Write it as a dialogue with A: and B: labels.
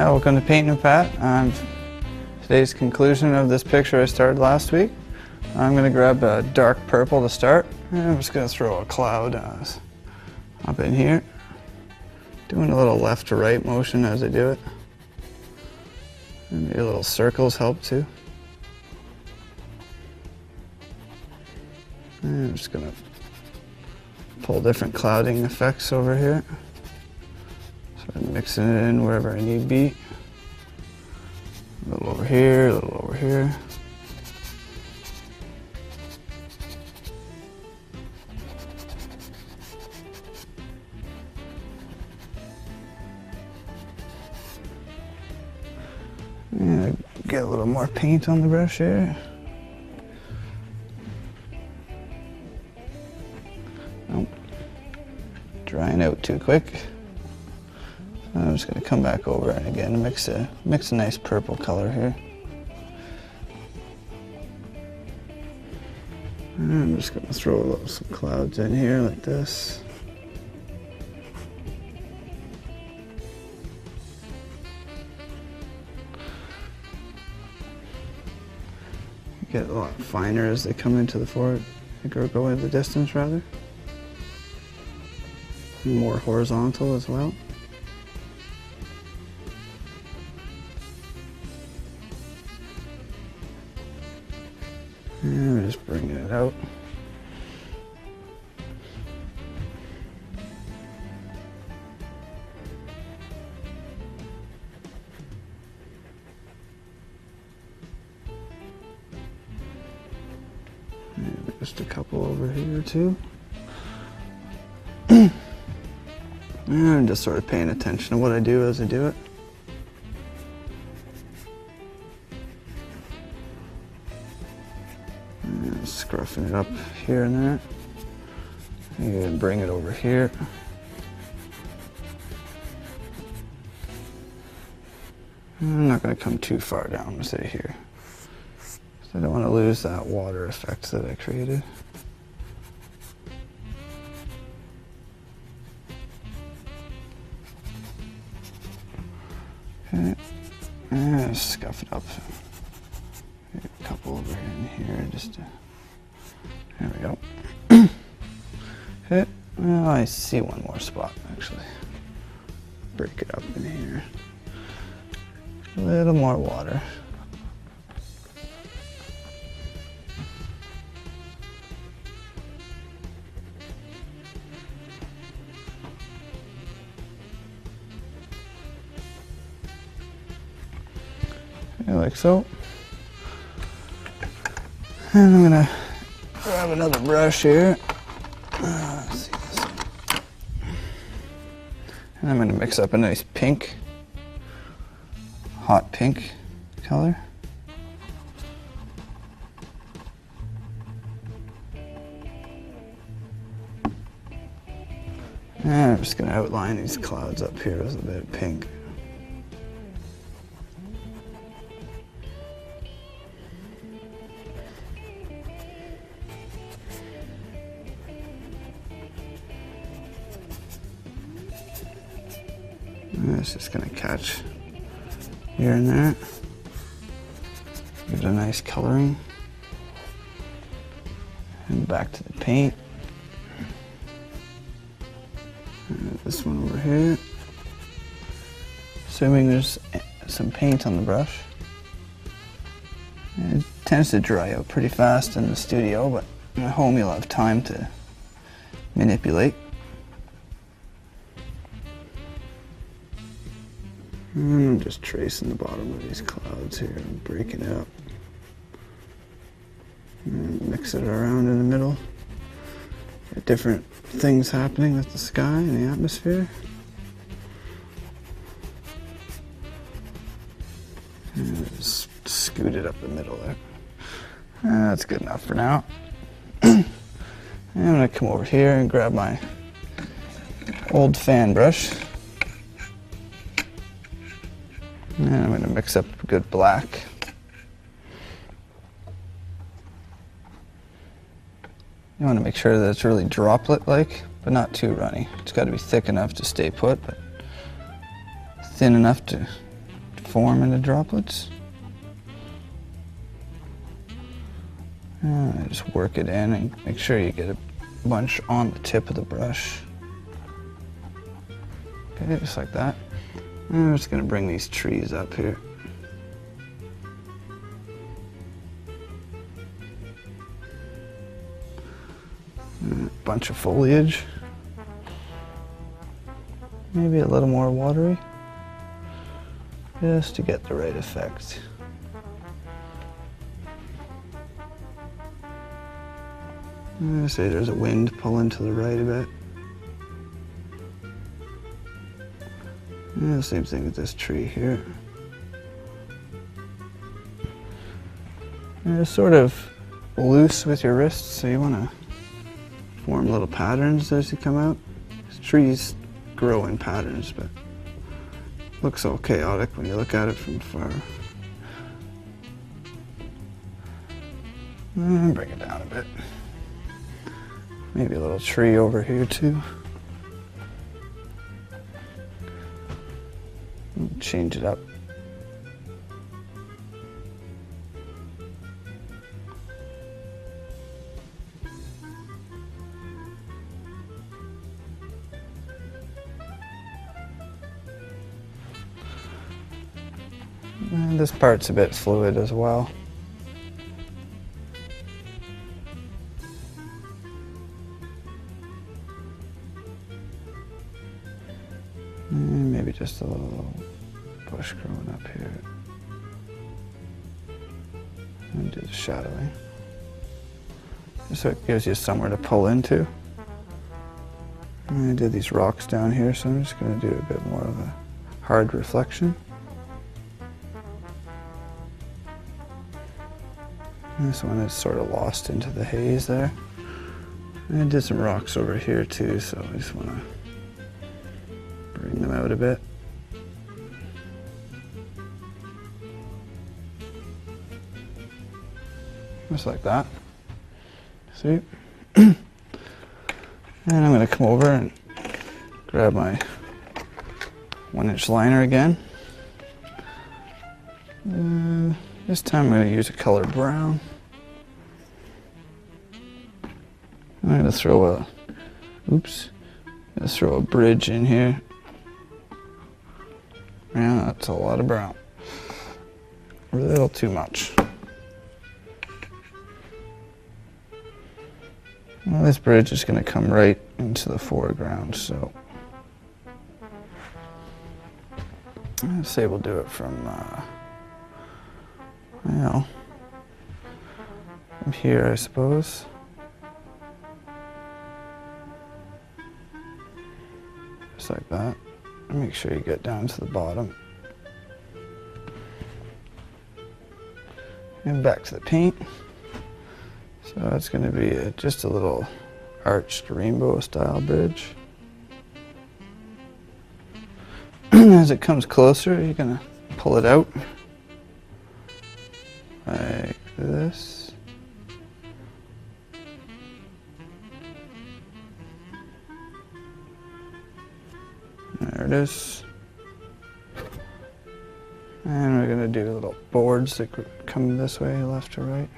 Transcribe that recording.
A: Welcome to Painting with Pat. Today's conclusion of this picture I started last week. I'm going to grab a dark purple to start. And I'm just going to throw a cloud up in here. Doing a little left to right motion as I do it. And maybe little circles help too. And I'm just going to pull different clouding effects over here. Sort of mixing it in wherever I need be. A little over here, a little over here. And get a little more paint on the brush here. Nope. Drying out too quick. I'm just going to come back over and again mix a nice purple color here. And I'm just going to throw some clouds in here like this. Get a lot finer as they come into the forward, or go into the distance rather. More horizontal as well. And we're just bringing it out. And just a couple over here too. And I'm just sort of paying attention to what I do as I do it. Scruffing it up here and there. And bring it over here. I'm not going to come too far down, say here. So I don't want to lose that water effect that I created. Okay, and scuff it up. Maybe a couple over in here, just to, there we go. Okay, well, I see one more spot actually. Break it up in here. A little more water. Like so. And I'm gonna grab another brush here. Let's see this one. And I'm gonna mix up a nice pink, hot pink color. And I'm just gonna outline these clouds up here with a bit of pink. It's just going to catch here and there. Give it a nice coloring. And back to the paint. And this one over here. Assuming there's some paint on the brush. It tends to dry out pretty fast in the studio, but at home you'll have time to manipulate. And I'm just tracing the bottom of these clouds here and breaking it up. And mix it around in the middle. Get different things happening with the sky and the atmosphere. And just scoot it up the middle there. That's good enough for now. And I'm going to come over here and grab my old fan brush. And I'm going to mix up a good black. You want to make sure that it's really droplet-like, but not too runny. It's got to be thick enough to stay put, but thin enough to form into droplets. Just work it in and make sure you get a bunch on the tip of the brush. Okay, just like that. And I'm just going to bring these trees up here. And a bunch of foliage. Maybe a little more watery, just to get the right effect. I'm going to say there's a wind pulling to the right a bit. And the same thing with this tree here. And it's sort of loose with your wrists, so you want to form little patterns as you come out. These trees grow in patterns, but looks all chaotic when you look at it from far. And bring it down a bit. Maybe a little tree over here too. Change it up. And this part's a bit fluid as well. And maybe just a little bush growing up here. And do the shadowing. Just so it gives you somewhere to pull into. And I did these rocks down here, so I'm just going to do a bit more of a hard reflection. And this one is sort of lost into the haze there. And I did some rocks over here too, so I just want to bring them out a bit. Just like that. See? And I'm going to come over and grab my 1-inch liner again. This time I'm going to use a color brown. I'm going to throw a bridge in here. Yeah, that's a lot of brown. A little too much. Well, this bridge is going to come right into the foreground, so I'd say we'll do it from, from here, I suppose. Just like that. Make sure you get down to the bottom. And back to the paint. So it's going to be just a little arched rainbow style bridge. As it comes closer, you're going to pull it out like this. There it is. And we're going to do little boards that come this way, left to right.